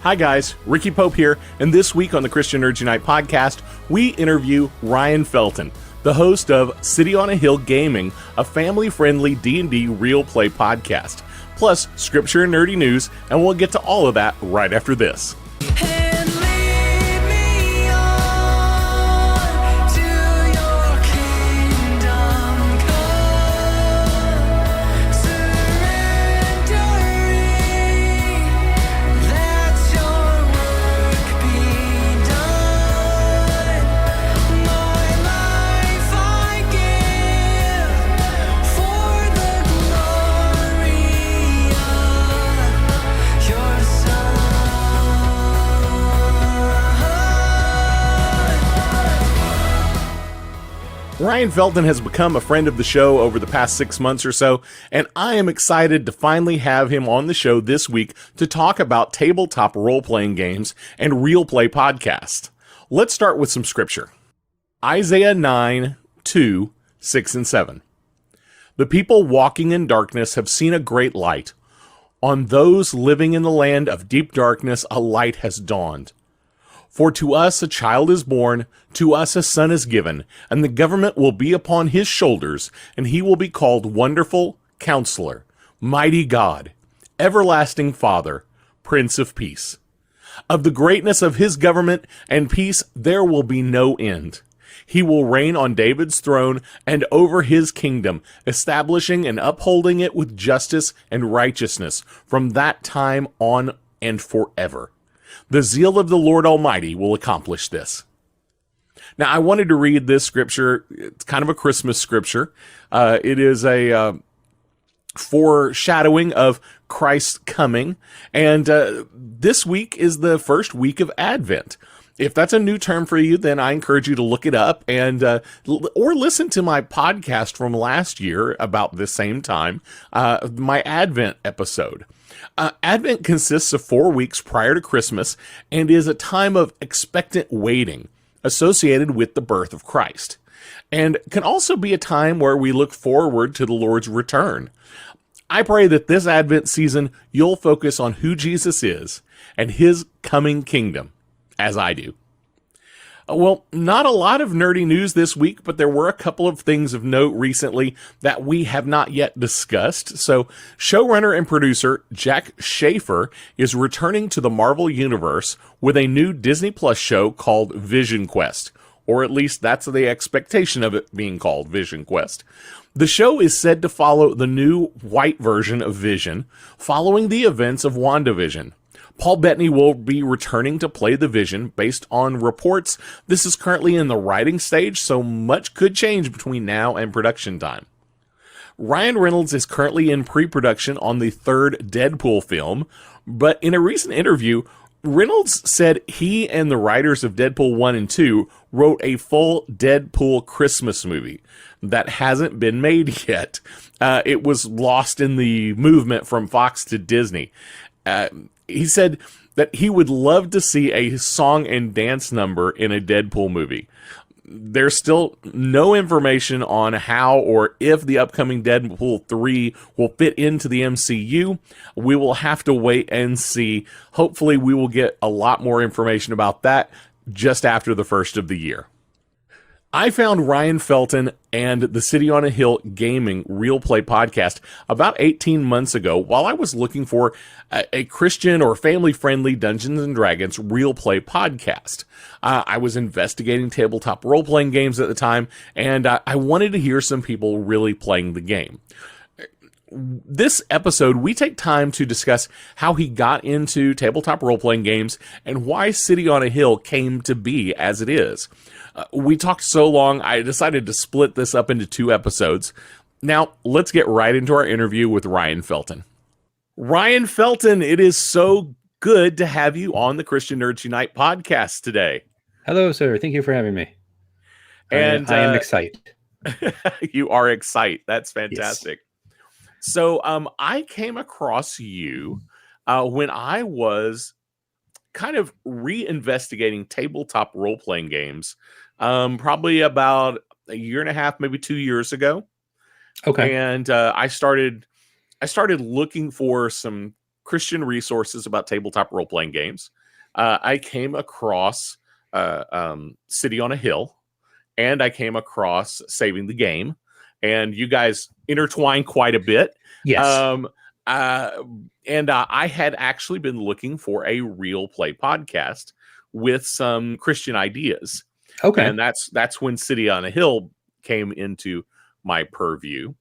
Hi guys, Ricky Pope here, and this week on the Christian Nerds Unite podcast, we interview Ryan Felton, the host of City on a Hill Gaming, a family-friendly D&D real play podcast, plus scripture and nerdy news, and we'll get to all of that right after this. Ryan Felton has become a friend of the show over the past 6 months or so, and I am excited to finally have him on the show this week to talk about tabletop role-playing games and real play podcasts. Let's start with some scripture. Isaiah 9, 2, 6, and 7. The people walking in darkness have seen a great light. On those living in the land of deep darkness, a light has dawned. For to us a child is born, to us a son is given, and the government will be upon his shoulders, and he will be called Wonderful, Counselor, Mighty God, Everlasting Father, Prince of Peace. Of the greatness of his government and peace there will be no end. He will reign on David's throne and over his kingdom, establishing and upholding it with justice and righteousness from that time on and forever. The zeal of the Lord Almighty will accomplish this. Now, I wanted to read this scripture. It's kind of a Christmas scripture. It is a foreshadowing of Christ's coming. And this week is the first week of Advent. If that's a new term for you, then I encourage you to look it up and or listen to my podcast from last year about this same time, my Advent episode. Advent consists of 4 weeks prior to Christmas and is a time of expectant waiting associated with the birth of Christ, and can also be a time where we look forward to the Lord's return. I pray that this Advent season you'll focus on who Jesus is and his coming kingdom, as I do. Well, not a lot of nerdy news this week, but there were a couple of things of note recently that we have not yet discussed. So, showrunner and producer Jack Schaefer is returning to the Marvel Universe with a new Disney Plus show called Vision Quest, or at least that's the expectation of it being called Vision Quest. The show is said to follow the new white version of Vision, following the events of WandaVision. Paul Bettany will be returning to play the Vision. Based on reports, this is currently in the writing stage, so much could change between now and production time. Ryan Reynolds is currently in pre-production on the third Deadpool film, but in a recent interview, Reynolds said he and the writers of Deadpool 1 and 2 wrote a full Deadpool Christmas movie that hasn't been made yet. It was lost in the movement from Fox to Disney. He said that he would love to see a song and dance number in a Deadpool movie. There's still no information on how or if the upcoming Deadpool 3 will fit into the MCU. We will have to wait and see. Hopefully we will get a lot more information about that just after the first of the year. I found Ryan Felton and the City on a Hill Gaming Real Play podcast about 18 months ago while I was looking for a Christian or family-friendly Dungeons & Dragons real play podcast. I was investigating tabletop role-playing games at the time, and I wanted to hear some people really playing the game. This episode, we take time to discuss how he got into tabletop role-playing games and why City on a Hill came to be as it is. We talked so long, I decided to split this up into 2 episodes. Now, let's get right into our interview with Ryan Felton. Ryan Felton, it is so good to have you on the Christian Nerds Unite podcast today. Hello, sir. Thank you for having me. And I am excited. You are excited. That's fantastic. Yes. So I came across you when I was kind of reinvestigating tabletop role-playing games, probably about a year and a half, maybe 2 years ago. Okay. And I started looking for some Christian resources about tabletop role playing games, I came across City on a Hill, and I came across Saving the Game, and you guys intertwine quite a bit. Yes. I had actually been looking for a real play podcast with some Christian ideas. Okay. And that's when City on a Hill came into my purview.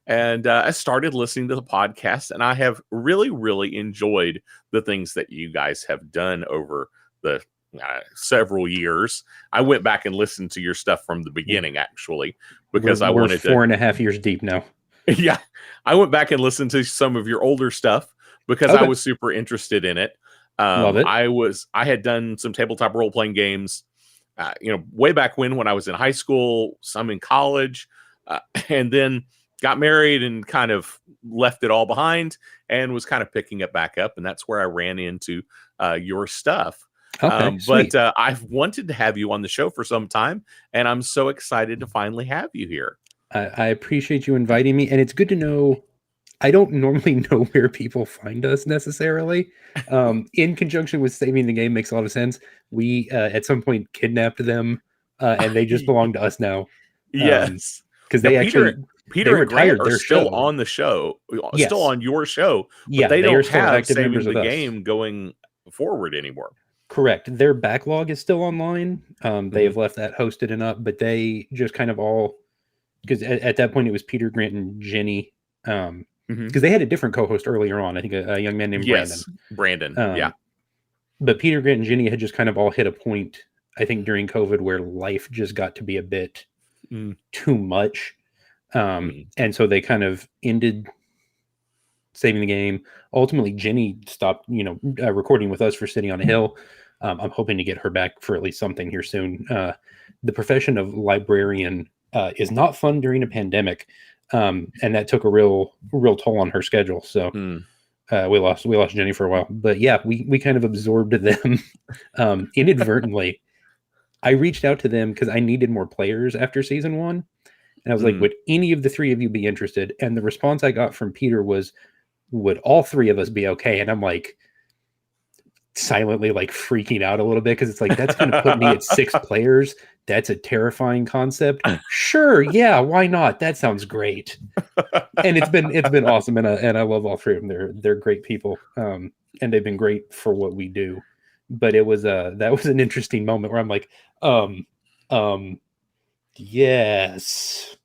And I started listening to the podcast, and I have really, really enjoyed the things that you guys have done over the several years. I went back and listened to your stuff from the beginning, actually, because I wanted to. 4.5 years deep now. Yeah, I went back and listened to some of your older stuff because I was super interested in it. Love it. I had done some tabletop role playing games, way back when I was in high school, some in college, and then got married and kind of left it all behind and was kind of picking it back up. And that's where I ran into your stuff. Okay, but I've wanted to have you on the show for some time, and I'm so excited to finally have you here. I appreciate you inviting me, and it's good to know. I don't normally know where people find us necessarily. In conjunction with Saving the Game makes a lot of sense. We at some point kidnapped them, and they just belong to us now. Yes, because they Peter and Grant are still show. On the show, yes. Still on your show, but yeah, they don't have Saving the Game going forward anymore. Correct. Their backlog is still online. They have left that hosted and up, but they just kind of all, because at that point it was Peter, Grant, and Jenny, because they had a different co-host earlier on. I think a young man named Brandon. Yeah. But Peter, Grant, and Jenny had just kind of all hit a point, I think, during COVID where life just got to be a bit too much. And so they kind of ended Saving the Game. Ultimately, Jenny stopped, recording with us for City on a Hill. I'm hoping to get her back for at least something here soon. The profession of librarian is not fun during a pandemic, and that took a real toll on her schedule. So we lost Jenny for a while. But yeah, we kind of absorbed them inadvertently. I reached out to them because I needed more players after season 1. And I was like, would any of the 3 of you be interested? And the response I got from Peter was, would all 3 of us be okay? And I'm like, silently like freaking out a little bit, because it's like, that's going to put me at 6 players. That's a terrifying concept. Sure, yeah, why not? That sounds great. And it's been awesome, and I love all 3 of them. They're great people, and they've been great for what we do. But it was that was an interesting moment where I'm like, yes.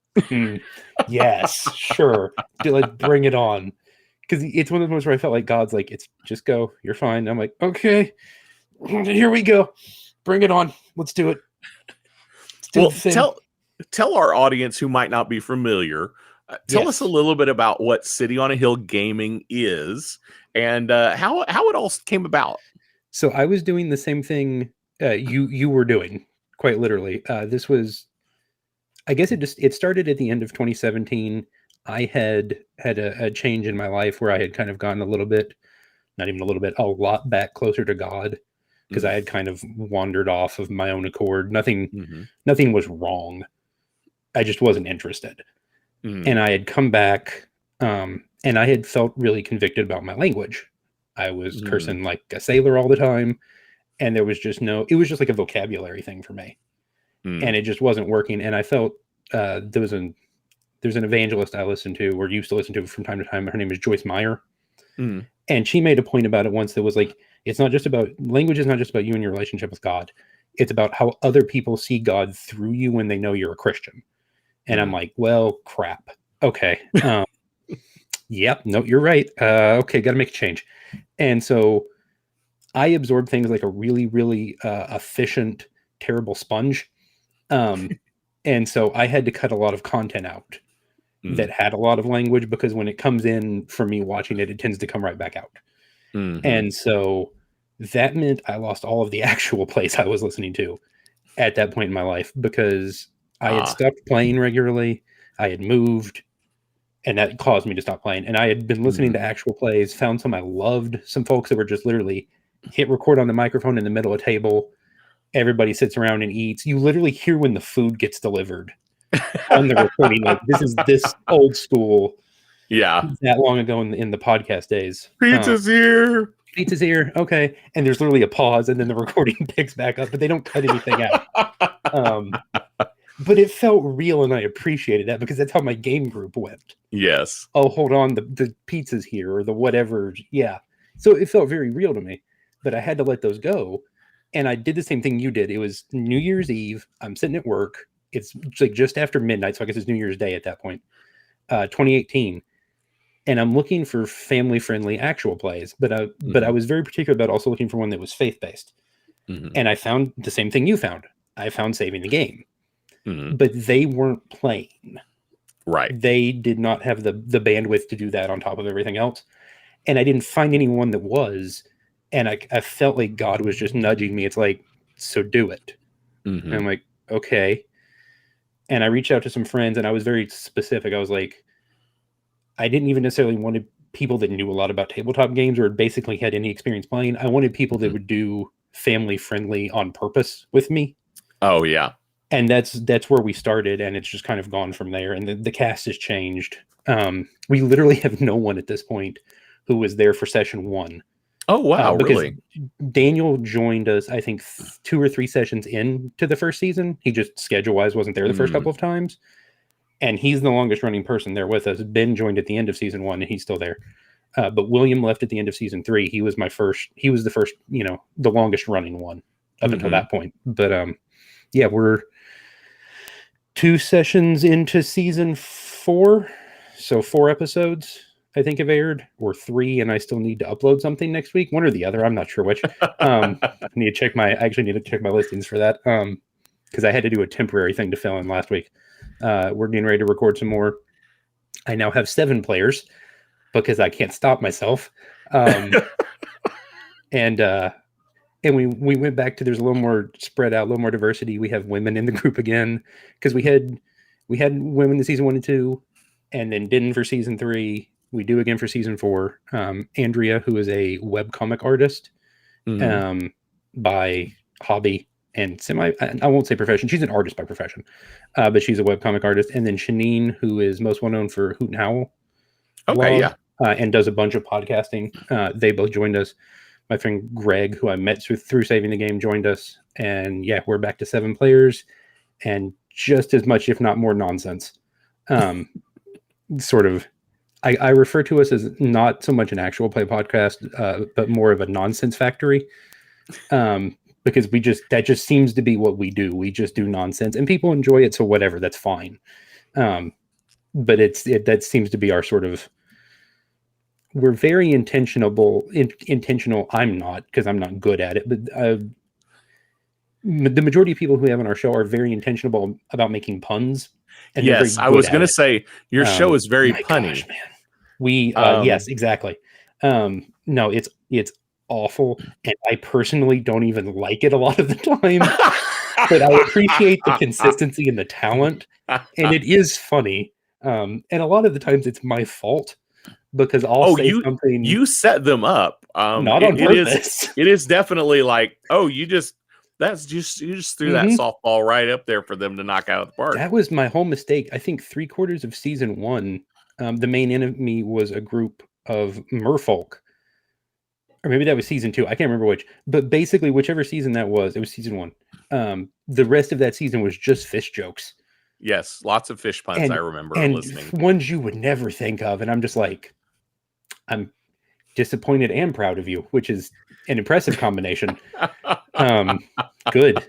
Yes, sure. Like, bring it on. Because it's one of those moments where I felt like God's like, it's just go, you're fine. I'm like, okay, here we go. Bring it on. Let's do it. Well, tell our audience who might not be familiar, tell us a little bit about what City on a Hill Gaming is and how it all came about. So I was doing the same thing you were doing, quite literally. This was, I guess it started at the end of 2017. I had a change in my life where I had kind of gotten a little bit, not even a little bit, a lot back closer to God, because I had kind of wandered off of my own accord. Nothing was wrong. I just wasn't interested. And I had come back, and I had felt really convicted about my language. I was cursing like a sailor all the time, and there was just it was just like a vocabulary thing for me. And it just wasn't working. And I felt there's an evangelist I listened to, or used to listen to from time to time. Her name is Joyce Meyer. And she made a point about it once that was like, language is not just about you and your relationship with God. It's about how other people see God through you when they know you're a Christian. And I'm like, well, crap. Okay. Yep. No, you're right. Okay. Got to make a change. And so I absorbed things like a really, really efficient, terrible sponge. And so I had to cut a lot of content out that had a lot of language, because when it comes in for me watching it, it tends to come right back out. And so that meant I lost all of the actual plays I was listening to at that point in my life, because I had stopped playing regularly. I had moved, and that caused me to stop playing. And I had been listening to actual plays, found some I loved, some folks that were just literally hit record on the microphone in the middle of a table. Everybody sits around and eats. You literally hear when the food gets delivered on the recording. Like, this is this old school. Yeah. that long ago in the podcast days. Pizza's here. Pizza's here. Okay. And there's literally a pause and then the recording picks back up, but they don't cut anything out. But it felt real and I appreciated that because that's how my game group went. Yes. Oh, hold on. The pizza's here or the whatever. Yeah. So it felt very real to me, but I had to let those go. And I did the same thing you did. It was New Year's Eve. I'm sitting at work. It's like just after midnight. So I guess it's New Year's Day at that point, 2018. And I'm looking for family-friendly actual plays, but I was very particular about also looking for one that was faith-based. Mm-hmm. And I found the same thing you found. I found Saving the Game, Mm-hmm. but they weren't playing. Right. They did not have the bandwidth to do that on top of everything else. And I didn't find anyone that was. And I felt like God was just nudging me. It's like, so do it. Mm-hmm. And I'm like, okay. And I reached out to some friends and I was very specific. I was like, I didn't even necessarily want people that knew a lot about tabletop games or basically had any experience playing. I wanted people that would do family friendly on purpose with me. Oh yeah. And that's where we started, and it's just kind of gone from there. And the cast has changed. We literally have no one at this point who was there for session 1. Oh wow, really? Daniel joined us, I think, 2 or 3 sessions into the first season. He just schedule-wise wasn't there the first couple of times. And he's the longest running person there with us. Ben joined at the end of season 1, and he's still there. But William left at the end of season 3. He was the first, the longest running one up until that point. But yeah, we're 2 sessions into season 4. So 4 episodes, I think, have aired, or 3, and I still need to upload something next week. One or the other. I'm not sure which. I actually need to check my listings for that. Because I had to do a temporary thing to fill in last week. We're getting ready to record some more. I now have 7 players because I can't stop myself. And we went back to, there's a little more spread out, a little more diversity. We have women in the group again because we had women in season 1 and 2, and then didn't for season 3. We do again for season 4. Andrea, who is a webcomic artist by hobby and I won't say profession. She's an artist by profession, but she's a webcomic artist. And then Shanine, who is most well known for Hoot and Howl. Okay, yeah. And does a bunch of podcasting. They both joined us. My friend Greg, who I met through Saving the Game, joined us. And yeah, we're back to 7 players and just as much, if not more, nonsense. Sort of, I refer to us as not so much an actual play podcast, but more of a nonsense factory. Because that just seems to be what we do. We just do nonsense and people enjoy it. So whatever, that's fine. But that seems to be our sort of, we're very intentional. I'm not, because I'm not good at it, but the majority of people who have on our show are very intentional about making puns. And yes, I was going to say your show is very punny. Gosh, man. Yes, exactly. No, it's awful, and I personally don't even like it a lot of the time. But I appreciate the consistency and the talent, and it is funny. And a lot of the times it's my fault because I'll say something. You set them up. Not on purpose. It is definitely like, you just threw that softball right up there for them to knock out of the park. That was my whole mistake. I think 3/4 of season 1, the main enemy was a group of merfolk. Or maybe that was season 2. I can't remember which. But basically, whichever season that was, it was season 1. The rest of that season was just fish jokes. Yes, lots of fish puns. I remember listening. Ones you would never think of. And I'm just like, I'm disappointed and proud of you, which is an impressive combination. Good.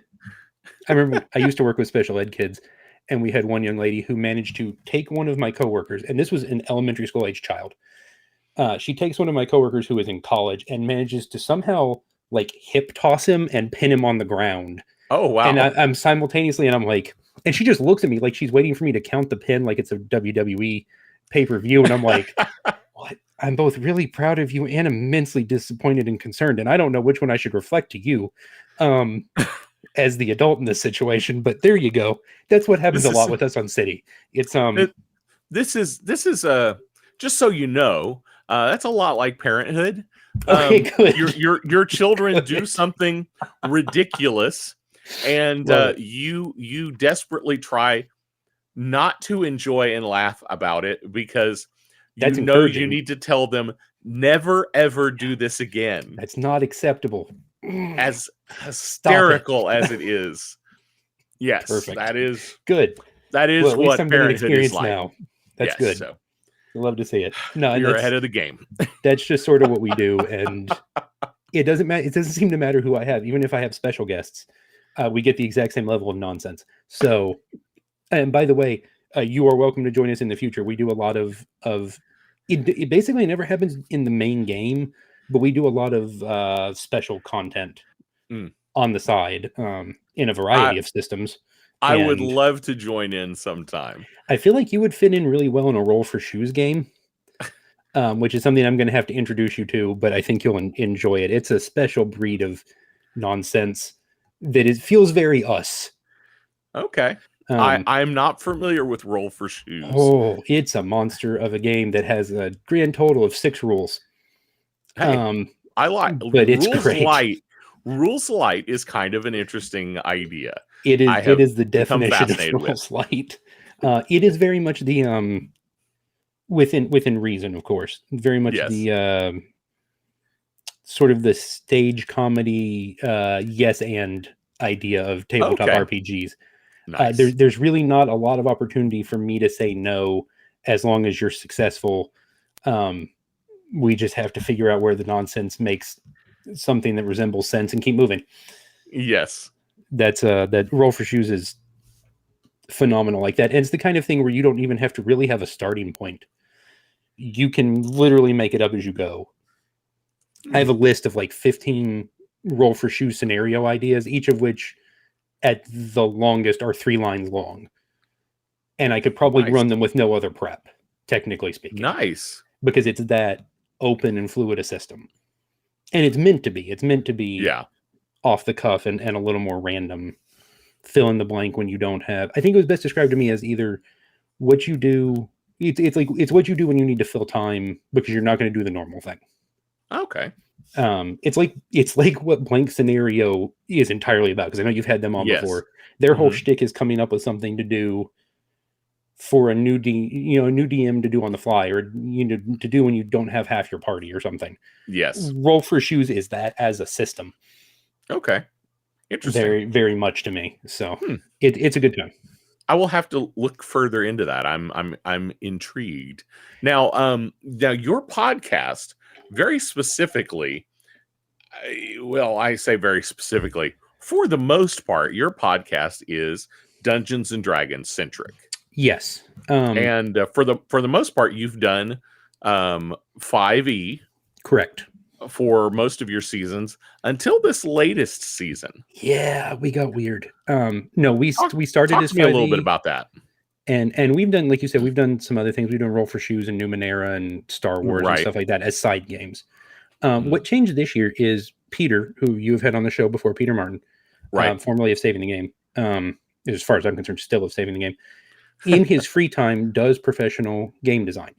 I remember I used to work with special ed kids, and we had one young lady who managed to take one of my coworkers, and this was an elementary school age child. She takes one of my coworkers who is in college and manages to somehow like hip toss him and pin him on the ground. Oh, wow. And I'm simultaneously, and I'm like, and she just looks at me like she's waiting for me to count the pin like it's a WWE pay-per-view. And I'm like, what? I'm both really proud of you and immensely disappointed and concerned. And I don't know which one I should reflect to you as the adult in this situation. But there you go. That's what happens a lot with us on City. It's this is just so you know, that's a lot like parenthood. Okay, good. Your children do something ridiculous, and you desperately try not to enjoy and laugh about it because That's you encouraging. need to tell them never ever do this again. That's not acceptable. As hysterical Stop it. as it is. Yes, Perfect. that is Good. That is Well, at least what I'm getting parenthood is experience like. now. That's Yes, good. so I love to see it. No, and you're ahead of the game. that's just sort of what we do, and it doesn't matter. It doesn't seem to matter who I have, even if I have special guests. We get the exact same level of nonsense. So, and by the way, you are welcome to join us in the future. We do a lot of it basically never happens in the main game, but we do a lot of special content on the side in a variety of systems. I would love to join in sometime. I feel like you would fit in really well in a Roll for Shoes game, which is something I'm going to have to introduce you to, but I think you'll enjoy it. It's a special breed of nonsense that it feels very us. Okay. I'm not familiar with Roll for Shoes. Oh, it's a monster of a game that has a grand total of 6 rules. Hey, I like, but it's great. Rules light is kind of an interesting idea. It is the definition of rules light. It is very much the within reason, of course. Very much the sort of the stage comedy yes and idea of tabletop RPGs. Nice. There's really not a lot of opportunity for me to say no as long as you're successful. We just have to figure out where the nonsense makes something that resembles sense and keep moving. Yes. That Roll for Shoes is phenomenal like that. And it's the kind of thing where you don't even have to really have a starting point. You can literally make it up as you go. I have a list of like 15 Roll for Shoes scenario ideas, each of which at the longest are 3 lines long. And I could probably run them with no other prep, technically speaking. Nice. Because it's that open and fluid a system. And it's meant to be. It's meant to be off the cuff and a little more random. Fill in the blank when you don't have. I think it was best described to me as either what you do. It's what you do when you need to fill time because you're not going to do the normal thing. Okay. It's like what Blank Scenario is entirely about, because I know you've had them on before. Their whole shtick is coming up with something to do for a new DM to do on the fly, or to do when you don't have half your party or something. Yes. Roll for Shoes is that as a system. Okay. Interesting. Very, very much to me. So it's a good time. I will have to look further into that. I'm intrigued. Now your podcast, very specifically, I say very specifically, for the most part, your podcast is Dungeons and Dragons centric. Yes. And for the most part, you've done 5e. Correct. For most of your seasons until this latest season. Yeah, we got weird. No, we started as 5e. Talk to me a little bit about that. And we've done, like you said, we've done some other things. We've done Roll for Shoes and Numenera and Star Wars and stuff like that as side games. What changed this year is Peter, who you've had on the show before, Peter Martin, formerly of Saving the Game, as far as I'm concerned, still of Saving the Game, in his free time does professional game design.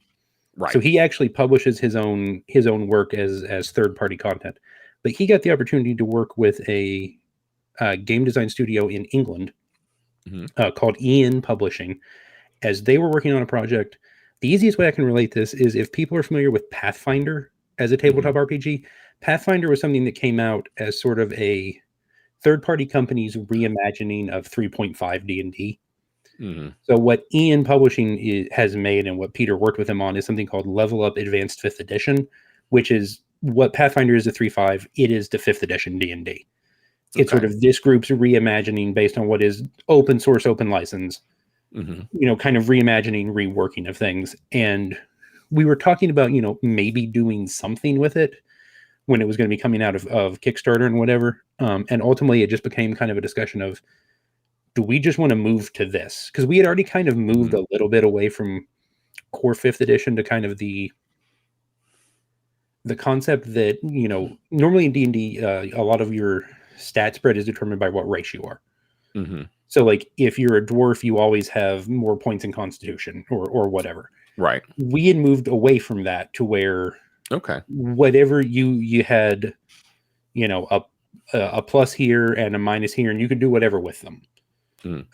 Right. So he actually publishes his own work as third-party content. But he got the opportunity to work with a game design studio in England called Ian Publishing, as they were working on a project. The easiest way I can relate this is if people are familiar with Pathfinder as a tabletop RPG. Pathfinder was something that came out as sort of a third-party company's reimagining of 3.5 D&D. So what Ian Publishing has made and what Peter worked with him on is something called Level Up Advanced 5th Edition, which is what Pathfinder is to 3.5. It is to 5th Edition D&D. It's sort of this group's reimagining based on what is open source, open license, kind of reimagining, reworking of things. And we were talking about, maybe doing something with it when it was going to be coming out of Kickstarter and whatever. And ultimately it just became kind of a discussion of, do we just want to move to this? Because we had already kind of moved a little bit away from core 5th edition to kind of the concept that, normally in D&D, a lot of your stat spread is determined by what race you are. So like if you're a dwarf, you always have more points in Constitution or whatever. Right. We had moved away from that to where whatever you had, a plus here and a minus here, and you could do whatever with them.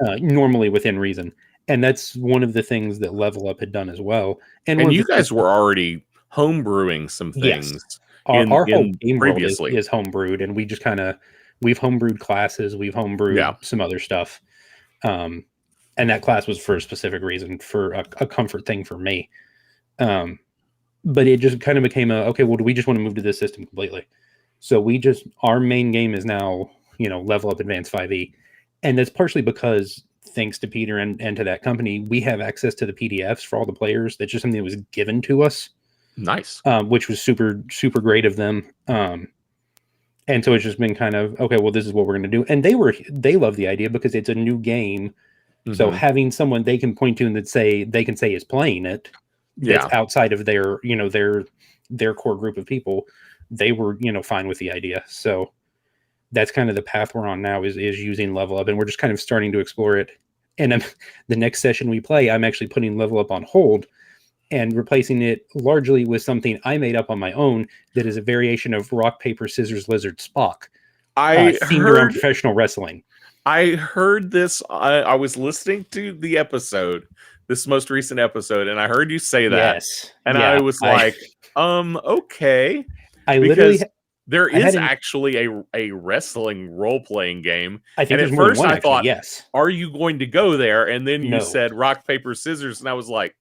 Normally within reason. And that's one of the things that Level Up had done as well. And And one of you the guys were already homebrewing some yes, things our whole in game world previously. is homebrewed, and we just kind of we've homebrewed classes, we've homebrewed Yeah. some other stuff. And that class was for a specific reason, for a comfort thing for me. But it just kind of became okay, well, do we just want to move to this system completely? So our main game is now, Level Up Advanced 5e. And that's partially because, thanks to Peter and to that company, we have access to the PDFs for all the players. That's just something that was given to us. Nice. Which was super, super great of them. And so it's just been kind of, okay, well, this is what we're going to do. And they love the idea because it's a new game. So having someone they can point to and they can say is playing it, that's outside of their core group of people, they were, fine with the idea. So that's kind of the path we're on now, is using Level Up, and we're just kind of starting to explore it. And the next session we play, I'm actually putting Level Up on hold and replacing it largely with something I made up on my own that is a variation of Rock, Paper, Scissors, Lizard, Spock. Themed around professional wrestling. I heard this. I was listening to the episode, this most recent episode, and I heard you say that. Yes. And I was like, okay. Because there is actually a wrestling role-playing game. I think and at first I thought, yes. Are you going to go there? And then you said rock, paper, scissors, and I was like,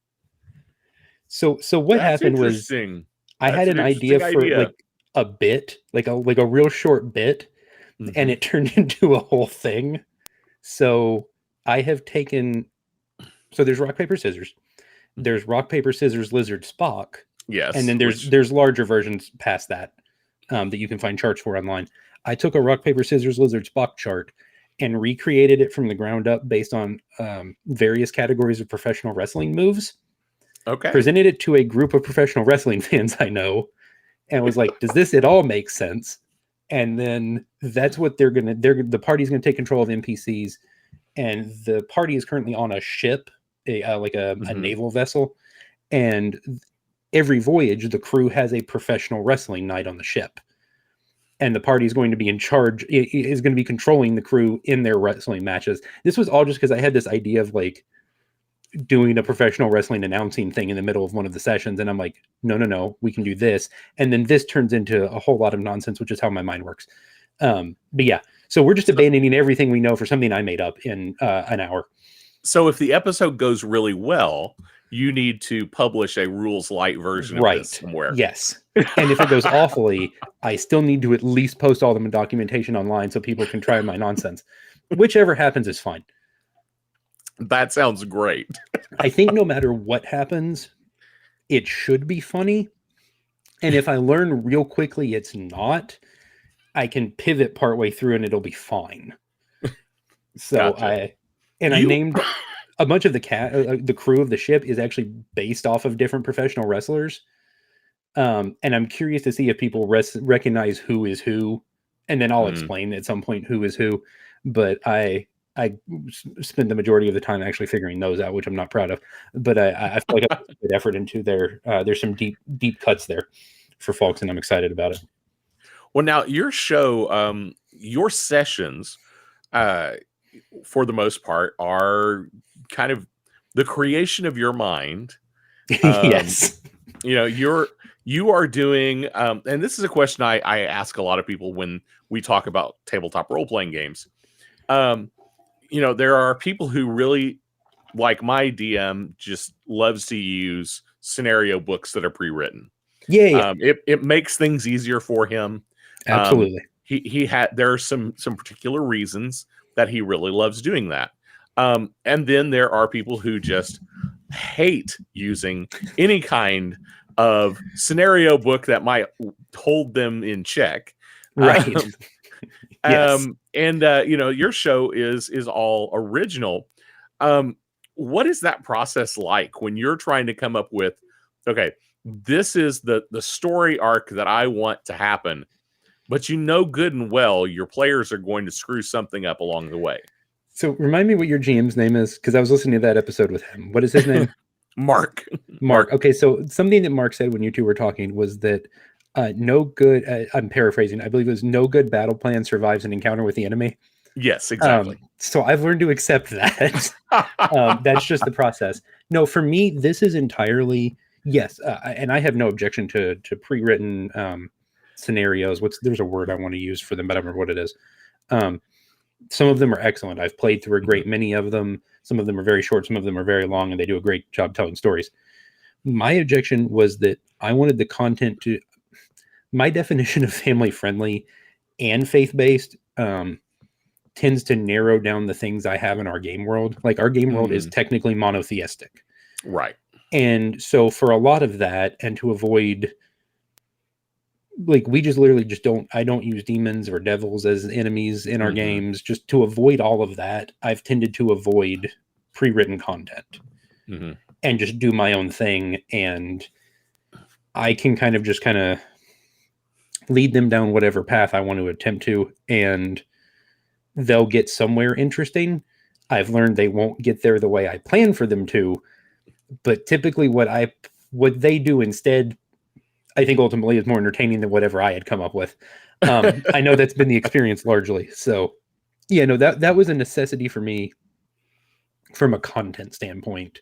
so what happened was I had an idea for like a bit, like a real short bit, and it turned into a whole thing. So I have taken, so there's rock, paper, scissors. There's rock, paper, scissors, lizard, Spock. Yes. And then there's larger versions past that that you can find charts for online. I took a rock, paper, scissors, lizard, Spock chart and recreated it from the ground up based on various categories of professional wrestling moves. Okay. Presented it to a group of professional wrestling fans I know, and was like, does this at all make sense? And then that's what the party's gonna take control of NPCs, and the party is currently on a ship, a naval vessel, and every voyage the crew has a professional wrestling night on the ship, and the party is going to be in charge, is going to be controlling the crew in their wrestling matches. This was all just because I had this idea of like doing a professional wrestling announcing thing in the middle of one of the sessions, and I'm like, no, we can do this, and then this turns into a whole lot of nonsense, which is how my mind works. But yeah, so we're just abandoning everything we know for something I made up in an hour. So if the episode goes really well, you need to publish a rules light version of this somewhere. Yes. And if it goes awfully, I still need to at least post all the documentation online so people can try my nonsense. Whichever happens is fine. That sounds great. I think no matter what happens, it should be funny. And if I learn real quickly it's not, I can pivot partway through and it'll be fine. So gotcha. I named a bunch of the crew of the ship is actually based off of different professional wrestlers. And I'm curious to see if people recognize who is who. And then I'll explain at some point who is who. But I spent the majority of the time actually figuring those out, which I'm not proud of. But I feel like I put good effort into there's some deep cuts there for folks, and I'm excited about it. Well, now your show, your sessions, for the most part, are kind of the creation of your mind. Yes. You are doing, and this is a question I ask a lot of people when we talk about tabletop role-playing games. There are people who really, like my DM, just loves to use scenario books that are pre-written. Yeah. It makes things easier for him. Absolutely. There are some particular reasons that he really loves doing that. And then there are people who just hate using any kind of scenario book that might hold them in check. Right. Yes. Your show is all original. What is that process like when you're trying to come up with, okay, this is the story arc that I want to happen, but good and well your players are going to screw something up along the way. So remind me what your GM's name is, because I was listening to that episode with him. What is his name? Mark. Okay, so something that Mark said when you two were talking was that no good, I'm paraphrasing, I believe it was no good battle plan survives an encounter with the enemy. Yes, exactly. So I've learned to accept that. That's just the process. No, for me, this is entirely yes, and I have no objection to pre-written scenarios. There's a word I want to use for them, but I don't remember what it is. Um, some of them are excellent. I've played through a great many of them. Some of them are very short, some of them are very long, and they do a great job telling stories. My objection was that I wanted the content to. My definition of family friendly and faith based tends to narrow down the things I have in our game world. Like our game world is technically monotheistic. Right. And so for a lot of that, and to avoid, like, we just literally just I don't use demons or devils as enemies in our games. Just to avoid all of that, I've tended to avoid pre-written content and just do my own thing. And I can kind of lead them down whatever path I want to attempt to, and they'll get somewhere interesting. I've learned they won't get there the way I plan for them to, but typically what they do instead, I think ultimately is more entertaining than whatever I had come up with. I know that's been the experience largely. So yeah, no, that was a necessity for me from a content standpoint.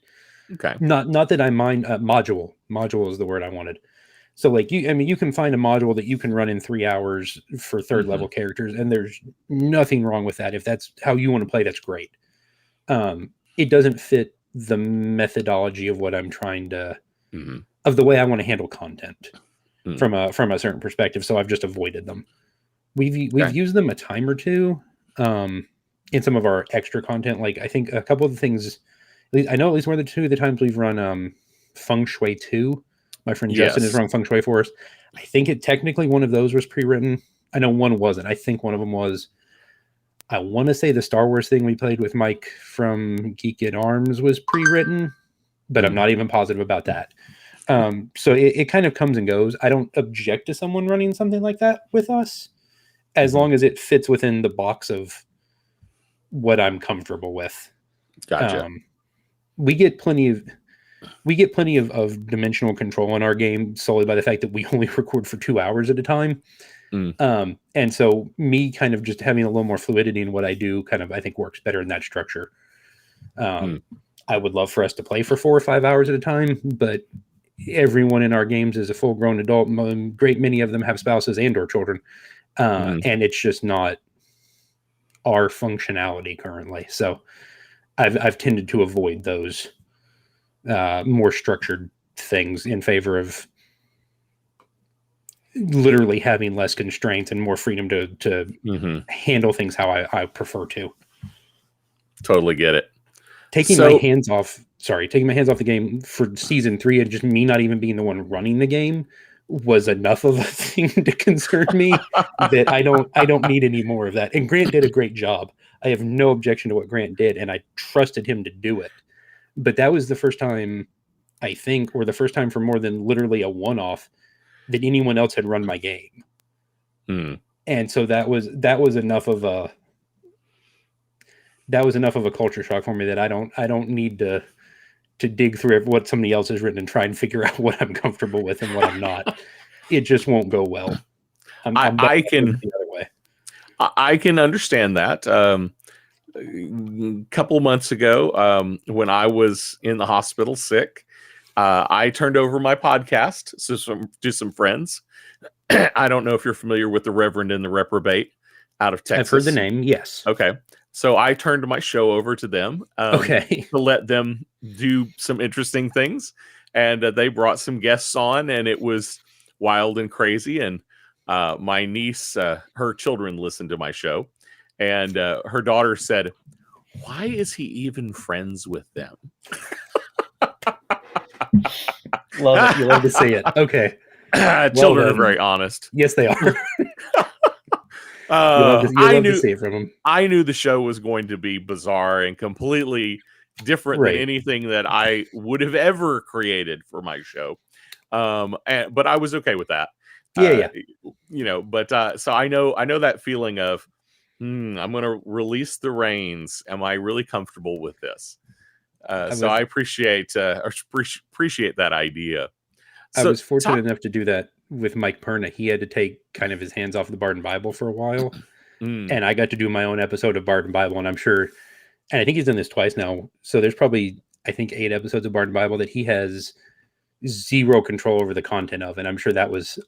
Okay. Not that I mind module is the word I wanted. So like you can find a module that you can run in 3 hours for third level characters, and there's nothing wrong with that. If that's how you want to play, that's great. It doesn't fit the methodology of what I'm trying to, of the way I want to handle content from a certain perspective. So I've just avoided them. We've used them a time or two in some of our extra content. Like I think a couple of the things, I know at least one of the two of the times we've run Feng Shui 2. My friend Justin has run Feng Shui for us. I think technically one of those was pre-written. I know one wasn't. I think one of them was. I want to say the Star Wars thing we played with Mike from Geek at Arms was pre-written, but I'm not even positive about that. So it kind of comes and goes. I don't object to someone running something like that with us, as long as it fits within the box of what I'm comfortable with. Gotcha. We get plenty of dimensional control in our game solely by the fact that we only record for 2 hours at a time. And so me kind of just having a little more fluidity in what I do I think works better in that structure. I would love for us to play for 4 or 5 hours at a time, but everyone in our games is a full grown adult. Great many of them have spouses and or children. And it's just not our functionality currently. So I've tended to avoid those more structured things in favor of literally having less constraints and more freedom to handle things how I prefer to. Totally get it. Taking my hands off the game for season 3 and just me not even being the one running the game was enough of a thing to concern me that I don't need any more of that. And Grant did a great job. I have no objection to what Grant did, and I trusted him to do it. But that was the first time, I think, or the first time for more than literally a one-off that anyone else had run my game. And so that was enough of a culture shock for me that I don't need to dig through what somebody else has written and try and figure out what I'm comfortable with and what I'm not. It just won't go well. I can the other way. I can understand that. A couple of months ago, when I was in the hospital sick, I turned over my podcast to some friends. I don't know if you're familiar with the Reverend and the Reprobate out of Texas. I've heard the name, yes. Okay. So I turned my show over to them to let them do some interesting things. And they brought some guests on, and it was wild and crazy. And my niece, her children listened to my show. And her daughter said, "Why is he even friends with them?" Love it. You love to see it. Okay. Children are very honest. Yes, they are. I knew to see it from them. I knew the show was going to be bizarre and completely different than anything that I would have ever created for my show. But I was okay with that. Yeah. But so I know that feeling of, I'm going to release the reins. Am I really comfortable with this? So I appreciate that idea. I was fortunate enough to do that with Mike Perna. He had to take kind of his hands off the Barden Bible for a while. Mm. and I got to do my own episode of Bard and Bible, and I'm sure, and I think he's done this twice now. So there's probably, I think, 8 episodes of Bard and Bible that he has zero control over the content of, and I'm sure that was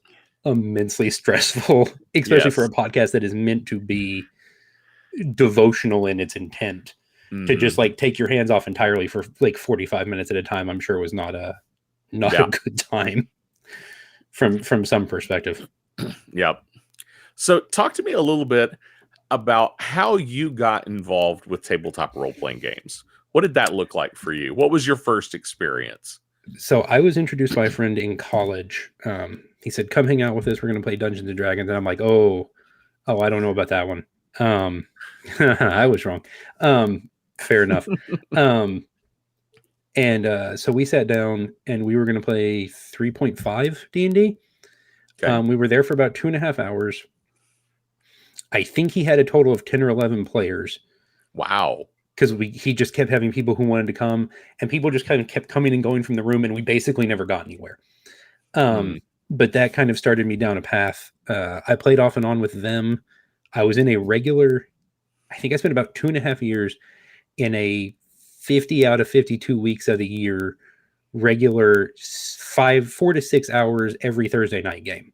immensely stressful, especially for a Yes. podcast that is meant to be devotional in its intent. To just Mhm. like take your hands off entirely for like 45 minutes at a time, I'm sure was not a Yeah. good time from some perspective. Yep. So talk to me a little bit about how you got involved with tabletop role-playing games. What did that look like for you? What was your first experience? So I was introduced by a friend in college. He said, "Come hang out with us. We're going to play Dungeons and Dragons." And I'm like, "Oh, I don't know about that one." I was wrong. Fair enough. So we sat down and we were going to play 3.5 D&D. Okay. We were there for about 2.5 hours. I think he had a total of 10 or 11 players. Wow. Because he just kept having people who wanted to come, and people just kind of kept coming and going from the room, and we basically never got anywhere. But that kind of started me down a path. I played off and on with them. I was in a regular, I think I spent about 2.5 years in a 50 out of 52 weeks of the year, regular 4 to 6 hours every Thursday night game.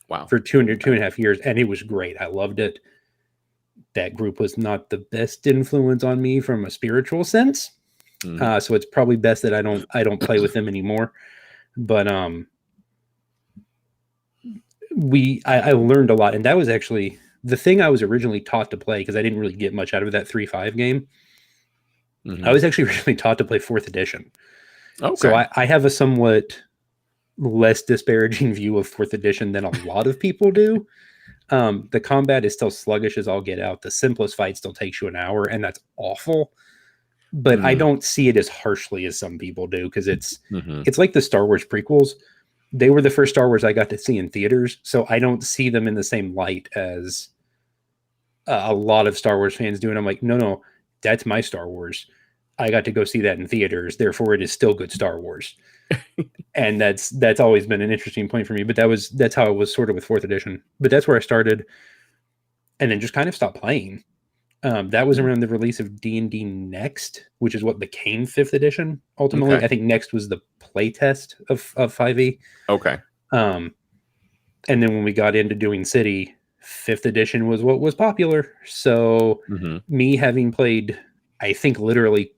Wow. For 2.5 years, and it was great. I loved it. That group was not the best influence on me from a spiritual sense. So it's probably best that I don't play with them anymore. But I learned a lot, and that was actually the thing I was originally taught to play, because I didn't really get much out of that 3.5 game. I was actually originally taught to play 4th edition. Okay. So I have a somewhat less disparaging view of 4th edition than a lot of people do. The combat is still sluggish as all get out. The simplest fight still takes you an hour, and that's awful. But I don't see it as harshly as some people do, because it's like the Star Wars prequels. They were the first Star Wars I got to see in theaters, so I don't see them in the same light as a lot of Star Wars fans do. And I'm like, no, that's my Star Wars. I got to go see that in theaters, therefore it is still good Star Wars. And that's always been an interesting point for me. But that's how it was sort of with 4th edition. But that's where I started, and then just kind of stopped playing. That was around the release of D&D Next, which is what became 5th edition. Ultimately, Okay. I think Next was the playtest of 5e. Okay. And then when we got into doing City, 5th edition was what was popular. So me having played, I think literally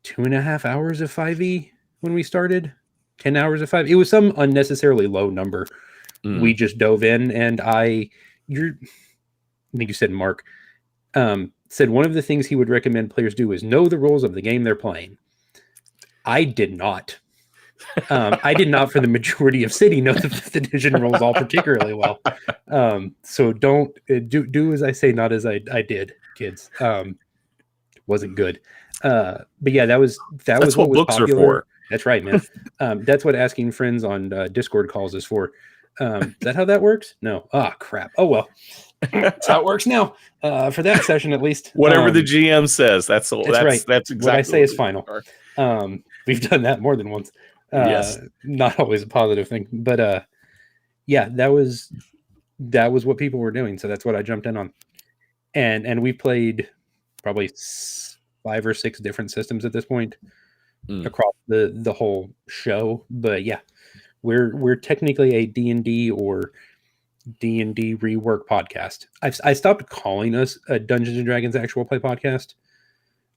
2.5 hours of 5e when we started, 10 hours of 5, it was some unnecessarily low number. We just dove in, and I think you said Mark, said one of the things he would recommend players do is know the rules of the game they're playing. I did not. I did not, for the majority of City, know the 5th edition rules all particularly well. So don't do as I say, not as I did, kids. Wasn't good. But yeah, that's what was books popular. are for. That's right, man. That's what asking friends on Discord calls is for. Is that how that works? No. Ah, crap. Oh well. That's how it works now. For that session, at least. Whatever the GM says, that's right. That's exactly what I say is final. We've done that more than once. Yes. Not always a positive thing, but yeah, that was what people were doing. So that's what I jumped in on, and we played probably 5 or 6 different systems at this point across the whole show. But yeah, we're technically a D&D or D&D rework podcast. I stopped calling us a Dungeons and Dragons actual play podcast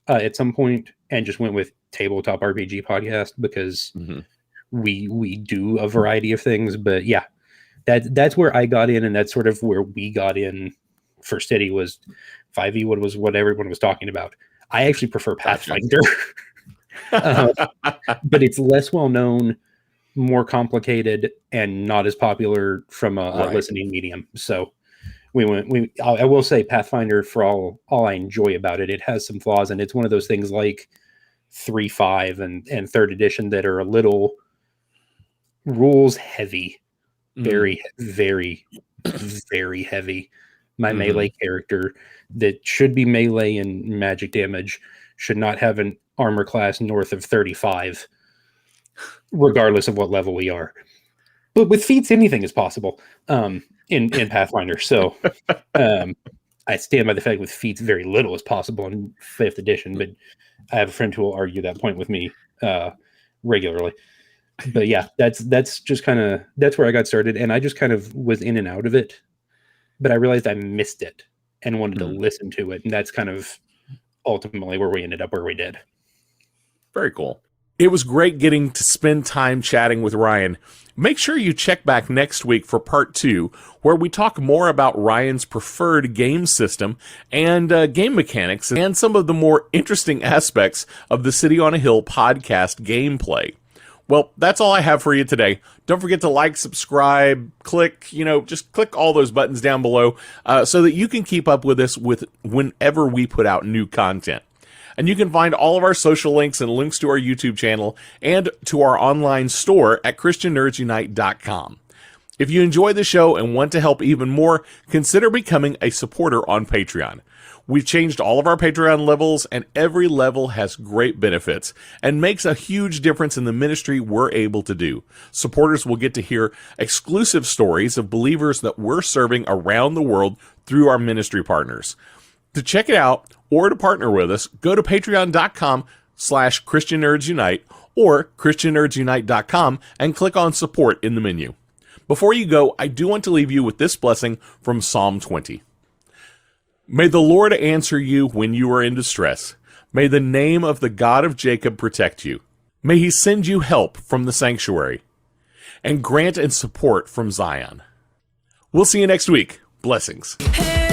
at some point, and just went with tabletop RPG podcast, because we do a variety of things. But yeah, that's where I got in, and that's sort of where we got in for Steady, was 5e, what everyone was talking about. I actually prefer Pathfinder. But it's less well known, more complicated, and not as popular from a listening medium. So I will say Pathfinder, for all I enjoy about it, it has some flaws, and it's one of those things like 3.5 and 3rd edition that are a little rules heavy, very, very, very heavy. My melee character that should be melee and magic damage should not have an armor class north of 35, regardless of what level we are. But with feats, anything is possible in Pathfinder. So I stand by the fact with feats, very little is possible in 5th edition. But I have a friend who will argue that point with me regularly. But yeah, that's just kind of, that's where I got started, and I just kind of was in and out of it. But I realized I missed it and wanted to listen to it, and that's kind of ultimately where we ended up where we did. Very cool. It was great getting to spend time chatting with Ryan. Make sure you check back next week for part 2, where we talk more about Ryan's preferred game system and game mechanics and some of the more interesting aspects of the City on a Hill podcast gameplay. Well, that's all I have for you today. Don't forget to like, subscribe, click, just click all those buttons down below so that you can keep up with us whenever we put out new content. And you can find all of our social links and links to our YouTube channel and to our online store at ChristianNerdsUnite.com. If you enjoy the show and want to help even more, consider becoming a supporter on Patreon. We've changed all of our Patreon levels, and every level has great benefits and makes a huge difference in the ministry we're able to do. Supporters will get to hear exclusive stories of believers that we're serving around the world through our ministry partners. To check it out or to partner with us, go to patreon.com/ChristianNerdsUnite or ChristianNerdsUnite.com and click on support in the menu. Before you go, I do want to leave you with this blessing from Psalm 20. May the Lord answer you when you are in distress. May the name of the God of Jacob protect you. May he send you help from the sanctuary and grant and support from Zion. We'll see you next week. Blessings. Hey.